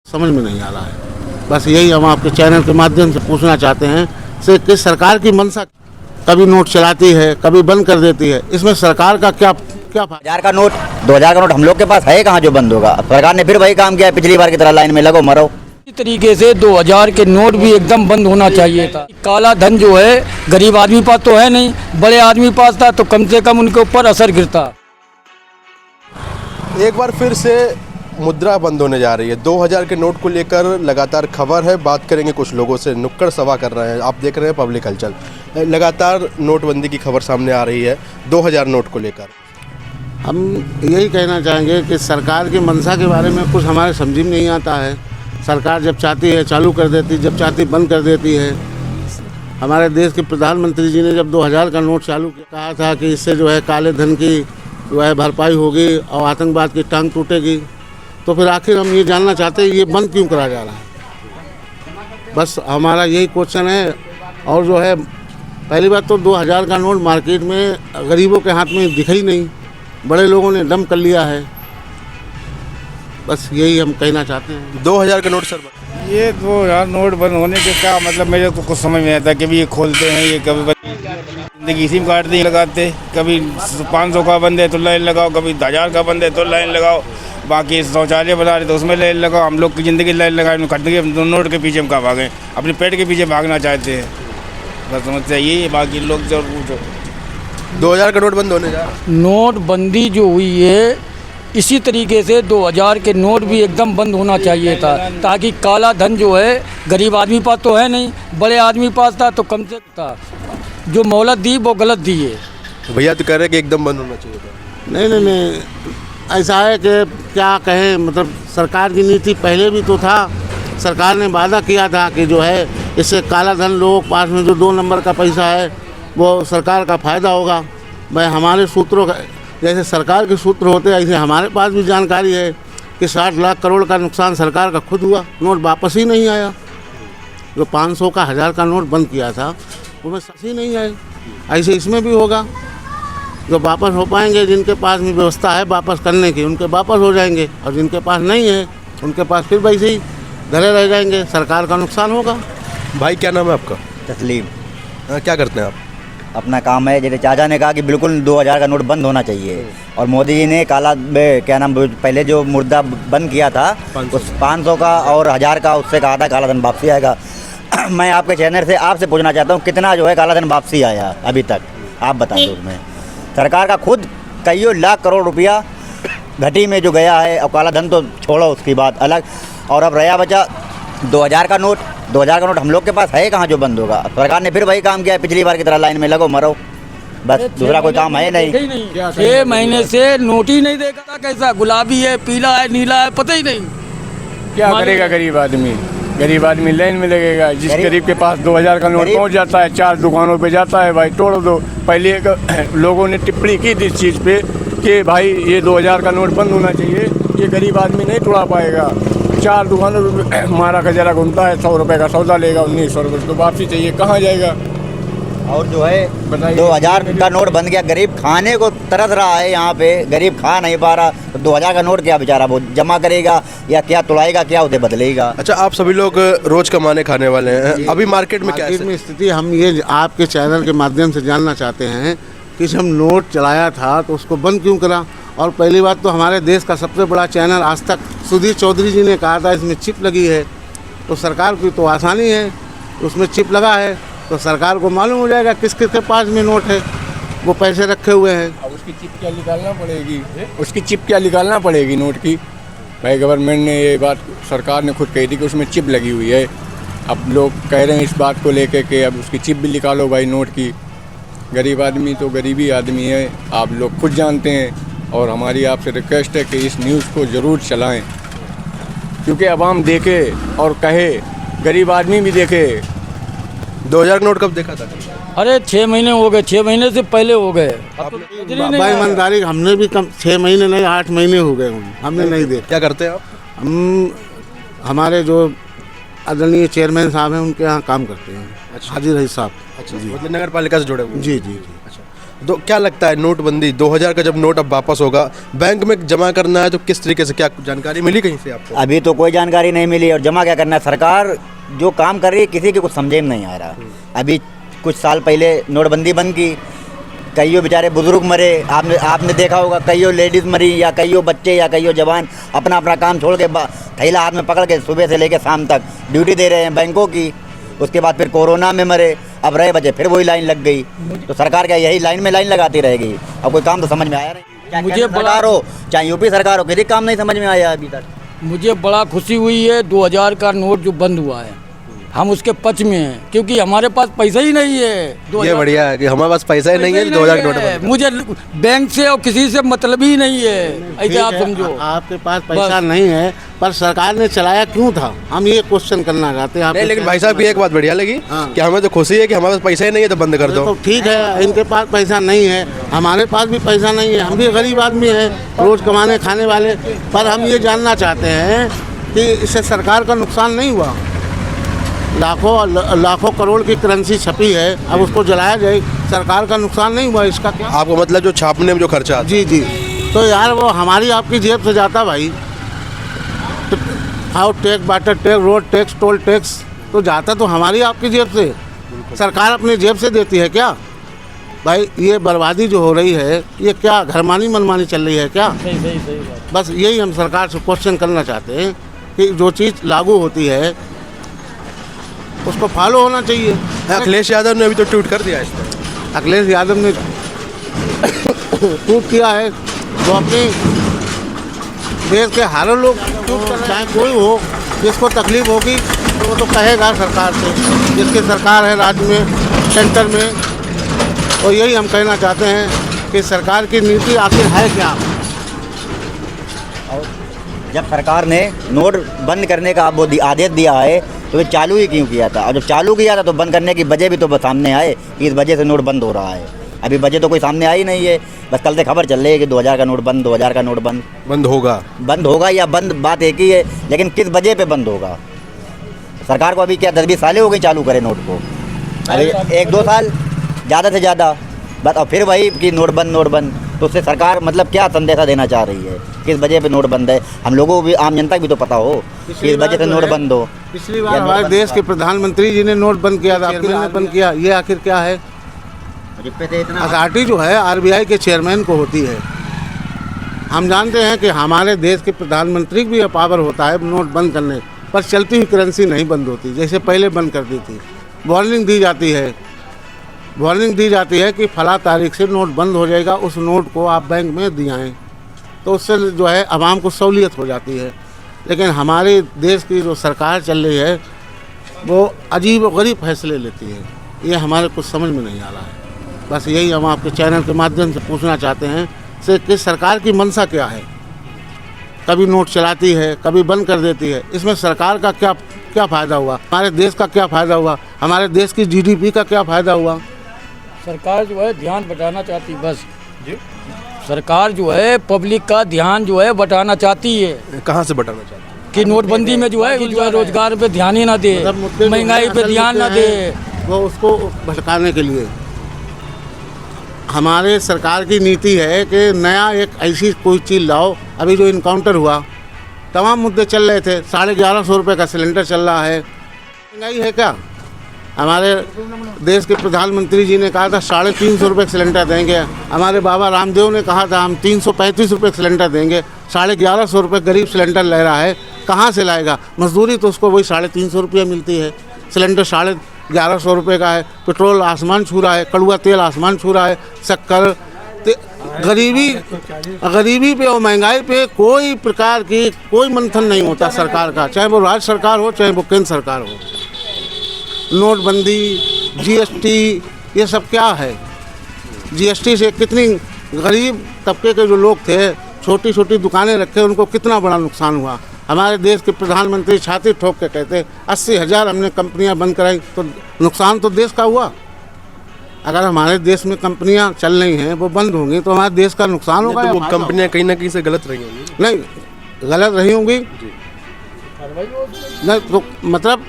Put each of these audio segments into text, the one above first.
समझ में नहीं आ रहा है। बस यही हम आपके चैनल के माध्यम से पूछना चाहते हैं से कि सरकार की मंशा कभी नोट चलाती है, कभी बंद कर देती है, इसमें सरकार का क्या क्या फायदा? 1000 का नोट 2000 का नोट हम लोग के पास है कहाँ जो बंद होगा। सरकार ने फिर वही काम किया है, पिछली बार की तरह लाइन में लगो मरो। इसी तरीके से 2000 के नोट भी एकदम बंद होना चाहिए था। काला धन जो है गरीब आदमी पास तो है नहीं, बड़े आदमी पास था तो कम से कम उनके ऊपर असर गिरता। एक बार फिर से मुद्रा बंद होने जा रही है। 2000 के नोट को लेकर लगातार खबर है। बात करेंगे कुछ लोगों से, नुक्कड़ सभा कर रहे हैं। आप देख रहे हैं पब्लिक हलचल। लगातार नोटबंदी की खबर सामने आ रही है 2000 नोट को लेकर। हम यही कहना चाहेंगे कि सरकार की मंशा के बारे में कुछ हमारे समझ में नहीं आता है। सरकार जब चाहती है चालू कर देती, जब चाहती बंद कर देती है। हमारे देश के प्रधानमंत्री जी ने जब 2000 का नोट चालू किया, कहा था कि इससे जो है काले धन की जो है भरपाई होगी और आतंकवाद की टांग टूटेगी। तो फिर आखिर हम ये जानना चाहते हैं ये बंद क्यों करा जा रहा है। बस हमारा यही क्वेश्चन है। और जो है पहली बात तो 2000 का नोट मार्केट में गरीबों के हाथ में दिखा ही नहीं, बड़े लोगों ने डंप कर लिया है। बस यही हम कहना चाहते हैं। 2000 के नोट सर ये 2000 नोट बंद होने के क्या मतलब, मेरे को कुछ समझ में आता है। कभी ये खोलते हैं, ये कभी जिंदगी इसी में काटते ही लगाते। कभी 500 का बंद है तो लाइन लगाओ, कभी 1000 का बंद है तो लाइन लगाओ। बाकी शौचालय बना रहे तो उसमें लाइन लगाओ। हम लोग की ज़िंदगी लाइन लगाए खरीद के नोट के पीछे हम कहाँ भागें, अपने पेट के पीछे भागना चाहते हैं। बस समझते यही है, बाकी लोग जो 2000 का नोट बंद होने जा रहा है। नोटबंदी जो हुई है इसी तरीके से 2000 के नोट भी एकदम बंद होना चाहिए था, ताकि काला धन जो है गरीब आदमी पास तो है नहीं, बड़े आदमी पास था तो कम से था। जो मोहलत दी वो गलत दी है। भैया तो कह रहे हैं कि एकदम बंद होना चाहिए था। नहीं, ऐसा है कि क्या कहें, मतलब सरकार की नीति पहले भी तो था। सरकार ने वादा किया था कि जो है इससे काला धन लोगों के पास में जो 2 नंबर का पैसा है वो सरकार का फ़ायदा होगा। भाई हमारे सूत्रों का जैसे सरकार के सूत्र होते हैं ऐसे हमारे पास भी जानकारी है कि 60 लाख करोड़ का नुकसान सरकार का खुद हुआ, नोट वापस ही नहीं आया। जो 500 का 1000 का नोट बंद किया था उसमें सही नहीं आए। ऐसे इसमें भी होगा। जो वापस हो पाएंगे, जिनके पास में व्यवस्था है वापस करने की, उनके वापस हो जाएंगे, और जिनके पास नहीं है उनके पास फिर वैसे ही धरे रह जाएंगे। सरकार का नुकसान होगा। भाई क्या नाम है आपका? तस्लीम। क्या करते हैं आप? अपना काम है। जैसे चाचा ने कहा कि बिल्कुल 2000 का नोट बंद होना चाहिए, और मोदी जी ने क्या नाम पहले जो मुद्दा बंद किया था उस 500 का और 1000 का, उससे कहा था काला धन वापसी आएगा। मैं आपके चैनल से आपसे पूछना चाहता हूँ कितना जो है काला धन वापसी आया अभी तक, आप बता दो। उसमें सरकार का खुद कईयों लाख करोड़ रुपया घटी में जो गया है, और काला धन तो छोड़ो उसकी बात अलग। और अब रहा बचा 2000 का नोट। 2000 का नोट हम लोग के पास है कहाँ जो बंद होगा। सरकार ने फिर वही काम किया है, पिछली बार की तरह लाइन में लगो मरो। बस दूसरा कोई काम है नहीं। 6 महीने से नोट ही नहीं देखा था, कैसा गुलाबी है, पीला है, नीला है, पता ही नहीं। क्या करेगा गरीब आदमी? गरीब आदमी लाइन में लगेगा। जिस गरीब के पास 2000 का नोट पहुंच जाता है, 4 दुकानों पे जाता है, भाई तोड़ दो। पहले एक लोगों ने टिप्पणी की थी इस चीज़ पे कि भाई ये 2000 का नोट बंद होना चाहिए, ये गरीब आदमी नहीं तोड़ा पाएगा। 4 दुकानों पे हमारा गजरा घूमता है, 100 रुपये का सौदा लेगा, 1900 रुपये तो वापसी चाहिए, कहाँ जाएगा? और जो है 2000 का नोट बंद किया, गरीब खाने को तरस रहा है। यहाँ पे गरीब खा नहीं पा रहा, तो 2000 का नोट क्या बेचारा वो जमा करेगा या क्या तुड़ाएगा, क्या उसे बदलेगा? अच्छा, आप सभी लोग रोज कमाने खाने वाले हैं। अभी मार्केट में क्या में स्थिति हम ये आपके चैनल के माध्यम से जानना चाहते हैं कि हम नोट चलाया था तो उसको बंद क्यों करा। और पहली बात तो हमारे देश का सबसे बड़ा चैनल आज तक सुधीर चौधरी जी ने कहा था इसमें चिप लगी है, तो सरकार की तो आसानी है, उसमें चिप लगा है तो सरकार को मालूम हो जाएगा किस किस के पास में नोट है, वो पैसे रखे हुए हैं। अब उसकी चिप क्या निकालना पड़ेगी? उसकी चिप क्या निकालना पड़ेगी नोट की? भाई गवर्नमेंट ने ये बात, सरकार ने खुद कही थी कि उसमें चिप लगी हुई है। अब लोग कह रहे हैं इस बात को लेके कि अब उसकी चिप भी निकालो भाई नोट की। गरीब आदमी तो गरीबी आदमी है, आप लोग खुद जानते हैं। और हमारी आपसे रिक्वेस्ट है कि इस न्यूज़ को ज़रूर चलाएं, क्योंकि आवाम देखे और कहे, गरीब आदमी भी देखे। 2000 नोट कब देखा था? अरे 6 महीने हो गए, 6 महीने से पहले हो गए। भाई ईमानदारी हमने भी कम 6 महीने नहीं 8 महीने हो गए हमने नहीं देखा। क्या करते हैं आप? हम हमारे जो आदरणीय चेयरमैन साहब हैं उनके यहाँ काम करते हैं। अच्छा। हाजिर रही साहब। अच्छा जी, मतलब नगर पालिका से जुड़े हुए? जी जी जी। अच्छा, क्या लगता है नोटबंदी 2000 का जब नोट अब वापस होगा, बैंक में जमा करना है तो किस तरीके से, क्या जानकारी मिली कहीं से आपको? अभी तो कोई जानकारी नहीं मिली, और जमा क्या करना है, सरकार जो काम कर रही है किसी के कुछ समझे में नहीं आ रहा। अभी कुछ साल पहले नोटबंदी बंद की, कईयों बेचारे बुजुर्ग मरे, आपने देखा होगा, कईयों लेडीज़ मरी, या कईयों बच्चे या कईयों जवान अपना अपना काम छोड़ के थैला हाथ में पकड़ के सुबह से लेकर शाम तक ड्यूटी दे रहे हैं बैंकों की। उसके बाद फिर कोरोना में मरे, अब रहे बचे फिर वही लाइन लग गई। तो सरकार क्या यही लाइन में लाइन लगाती रहेगी? अब कोई काम तो समझ में आया नहीं, चाहे मुझे केंद्र सरकार हो चाहे यूपी सरकार हो, किसी काम नहीं समझ में आया अभी तक। मुझे बड़ा खुशी हुई है 2000 का नोट जो बंद हुआ है, हम उसके पक्ष में हैं, क्योंकि हमारे पास पैसा ही नहीं है। ये बढ़िया है कि हमारे पास पैसा ही नहीं है, 2000 का नोट बंद। मुझे बैंक से और किसी से मतलब ही नहीं है, ऐसे आप समझो। आपके पास पैसा नहीं है, पर सरकार ने चलाया क्यों था, हम ये क्वेश्चन करना चाहते हैं। नहीं, लेकिन भाई साहब की एक बात बढ़िया लगी कि हमें तो खुशी है कि हमारे पास पैसा ही नहीं है तो बंद कर दो। तो ठीक है, इनके पास पैसा नहीं है, हमारे पास भी पैसा नहीं है, हम भी गरीब आदमी हैं, रोज कमाने खाने वाले। पर हम ये जानना चाहते हैं कि इससे सरकार का नुकसान नहीं हुआ। लाखों करोड़ की करेंसी छपी है, अब उसको जलाया जाए, सरकार का नुकसान नहीं हुआ, इसका क्या? आपको मतलब जो छापने में जो खर्चा आता है। जी, तो यार वो हमारी आपकी जेब से जाता भाई। House tax, water tax, road tax, toll tax तो जाता तो हमारी आपकी जेब से, सरकार अपनी जेब से देती है क्या भाई? ये बर्बादी जो हो रही है, ये क्या घरमानी मनमानी चल रही है क्या? सही बस यही हम सरकार से क्वेश्चन करना चाहते हैं कि जो चीज़ लागू होती है उसको फॉलो होना चाहिए। अखिलेश यादव ने अभी तो ट्वीट कर दिया इस पर। अखिलेश यादव ने ट्वीट किया है, वो अपने देश के हर लोग, चाहे कोई हो जिसको तकलीफ होगी तो वो तो कहेगा सरकार से, जिसकी सरकार है राज्य में, सेंटर में। तो यही हम कहना चाहते हैं कि सरकार की नीति आखिर है क्या। जब सरकार ने नोट बंद करने का वो आदेश दिया है तो ये चालू ही क्यों किया था? और जब चालू किया था तो बंद करने की वजह भी तो सामने आए कि इस वजह से नोट बंद हो रहा है। अभी वजह तो कोई सामने आई नहीं है, बस कल से खबर चल रही है कि 2000 का नोट बंद, 2000 का नोट बंद होगा या बंद, बात एक ही है, लेकिन किस वजह पे बंद होगा? सरकार को अभी क्या 10-20 साल हो गई चालू करे नोट को, अभी 1-2 साल ज़्यादा से ज़्यादा बस, और फिर वही कि नोट बंद। तो उससे सरकार मतलब क्या संदेशा देना चाह रही है, किस वजह पे नोट बंद है? हम लोगों को भी, आम जनता को भी तो पता हो कि इस वजह से नोट बंद हो। पिछली बार हमारे देश के प्रधानमंत्री जी ने नोट बंद किया था, आपने बंद किया, ये आखिर क्या है? अथॉरिटी जो है आरबीआई के चेयरमैन को होती है। हम जानते हैं कि हमारे देश के प्रधानमंत्री भी पावर होता है नोट बंद करने, पर चलती हुई करेंसी नहीं बंद होती, जैसे पहले बंद कर दी थी। वार्निंग दी जाती है कि फला तारीख से नोट बंद हो जाएगा, उस नोट को आप बैंक में दियाएँ, तो उससे जो है आवाम को सहूलियत हो जाती है। लेकिन हमारे देश की जो सरकार चल रही है वो अजीब व गरीब फैसले लेती है, ये हमारे कुछ समझ में नहीं आ रहा है। बस यही हम आपके चैनल के माध्यम से पूछना चाहते हैं कि सरकार की मंशा क्या है? कभी नोट चलाती है, कभी बंद कर देती है, इसमें सरकार का क्या फ़ायदा हुआ? हमारे देश का क्या फ़ायदा हुआ? हमारे देश की जीडीपी का क्या फ़ायदा हुआ? सरकार जो है ध्यान बटाना चाहती, बस जी, सरकार जो है पब्लिक का ध्यान जो है बटाना चाहती है। कहाँ से बटाना चाहती है? कि नोटबंदी में जो है रोजगार पे ध्यान ही ना दे, महंगाई पे ध्यान ना दे, वो उसको भटकाने के लिए हमारे सरकार की नीति है कि नया एक ऐसी कोई चीज़ लाओ। अभी जो इनकाउंटर हुआ, तमाम मुद्दे चल रहे थे, 1150 रुपये का सिलेंडर चल रहा है, महंगाई है क्या? हमारे देश के प्रधानमंत्री जी ने कहा था 350 रुपये सिलेंडर देंगे, हमारे बाबा रामदेव ने कहा था हम 335 रुपये सिलेंडर देंगे, 1150 रुपये गरीब सिलेंडर ले रहा है, कहाँ से लाएगा? मजदूरी तो उसको वही 350 रुपये मिलती है, सिलेंडर 1150 रुपये का है, पेट्रोल आसमान छू रहा है, कड़ुआ तेल आसमान छू रहा है, शक्कर, गरीबी पे और महंगाई पे कोई प्रकार की कोई मंथन नहीं होता सरकार का, चाहे वो राज्य सरकार हो चाहे वो केंद्र सरकार हो। नोटबंदी, जीएसटी, ये सब क्या है? जीएसटी से कितनी गरीब तबके के जो लोग थे, छोटी छोटी दुकानें रखे, उनको कितना बड़ा नुकसान हुआ। हमारे देश के प्रधानमंत्री छाती ठोक के कहते 80,000 हमने कंपनियां बंद कराई, तो नुकसान तो देश का हुआ। अगर हमारे देश में कंपनियां चल रही हैं, वो बंद होंगी तो हमारे देश का नुकसान होगा। तो वो कंपनियां कहीं ना कहीं से गलत रही होंगी? नहीं, गलत रही होंगी नहीं, तो मतलब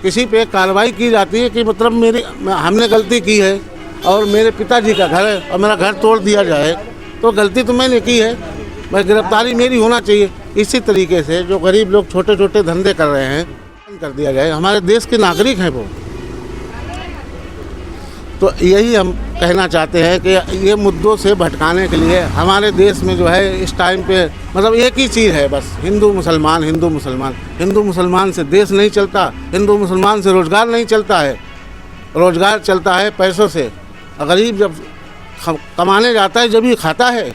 किसी पे कार्रवाई की जाती है कि मतलब हमने गलती की है, और मेरे पिताजी का घर है और मेरा घर तोड़ दिया जाए तो गलती तो मैंने की है, मैं गिरफ्तारी मेरी होना चाहिए। इसी तरीके से जो गरीब लोग छोटे छोटे धंधे कर रहे हैं बंद कर दिया जाए। हमारे देश के नागरिक हैं वो। तो यही हम कहना चाहते हैं कि ये मुद्दों से भटकाने के लिए हमारे देश में जो है इस टाइम पे मतलब एक ही चीज़ है बस, हिंदू मुसलमान हिंदू मुसलमान। हिंदू मुसलमान से देश नहीं चलता, हिंदू मुसलमान से रोज़गार नहीं चलता है। रोज़गार चलता है पैसों से। गरीब जब कमाने जाता है जब ही खाता है।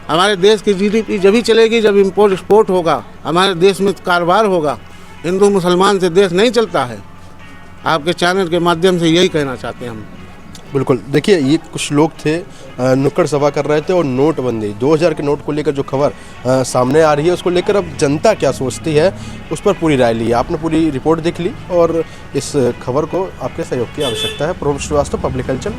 हमारे देश की जीडीपी जब ही चलेगी जब इम्पोर्ट एक्सपोर्ट होगा, हमारे देश में कारोबार होगा। हिंदू मुसलमान से देश नहीं चलता है। आपके चैनल के माध्यम से यही कहना चाहते हैं हम। बिल्कुल, देखिए ये कुछ लोग थे नुक्कड़ सभा कर रहे थे और नोटबंदी 2000 के नोट को लेकर जो खबर सामने आ रही है उसको लेकर अब जनता क्या सोचती है उस पर पूरी राय ली है। आपने पूरी रिपोर्ट देख ली और इस खबर को आपके सहयोग की आवश्यकता है। प्रोम श्रीवास्तव, पब्लिक कल्चर।